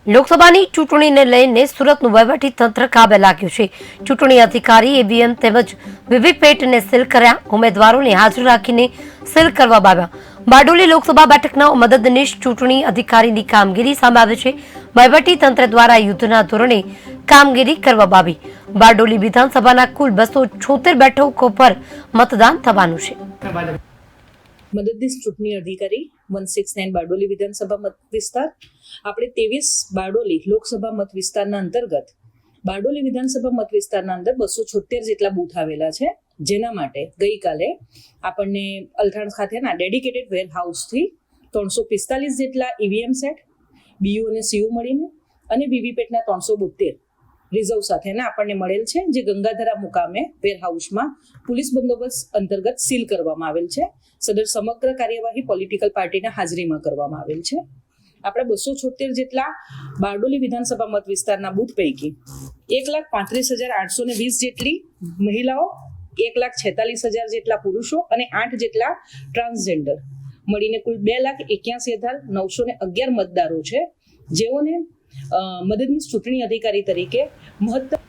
લોકસભાની ચૂંટણીને લઈને સુરતનું વહીવટી તંત્ર કાબે લાગ્યું છે। ચૂંટણી અધિકારી ઈવીએમ તેમજ વીવીપેટને સીલ કર્યા, ઉમેદવારોને હાજર રાખીને સીલ કરવામાં આવ્યા। બારડોલી લોકસભા બેઠકના મદદનીશ ચૂંટણી અધિકારીની કામગીરી સામે આવે છે। વહીવટી તંત્ર દ્વારા યુદ્ધના ધોરણે કામગીરી કરવામાં આવી। બારડોલી વિધાનસભાના કુલ 276 બેઠકો પર મતદાન થવાનું છે। મદદનીશ ચૂંટણી અધિકારી 169 બારડોલી વિધાનસભા મત વિસ્તાર આપણે 23 બારડોલી લોકસભા મત વિસ્તારના અંતર્ગત બારડોલી વિધાનસભા મત વિસ્તારના અંદર 276 જેટલા બૂથ આવેલા છે, જેના માટે ગઈકાલે આપણને અલથાણ ખાતેના ડેડિકેટેડ વેરહાઉસથી 345 જેટલા ઈવીએમ સેટ, બીયુ અને સીયુ મળીને અને વીવીપેટના 372 રિઝર્વ સાથેના આપણને મળેલ છે, જે ગંગાધરા મુકામે વેરહાઉસમાં પોલીસ બંદોબસ્ત અંતર્ગત સીલ કરવામાં આવેલ છે। સદર સમગ્ર કાર્યવાહી પોલિટિકલ પાર્ટીના હાજરીમાં કરવામાં આવેલ છે। આપણે 276 જેટલા બારડોલી વિધાનસભા મત વિસ્તારના બૂથ પૈકી 1,35,820 જેટલી મહિલાઓ, 1,46,000 જેટલા પુરુષો અને 8 જેટલા ટ્રાન્સજેન્ડર મળીને કુલ 2,81,911 મતદારો છે, જેઓને મદદનીશ ચૂંટણી અધિકારી તરીકે મહત્તમ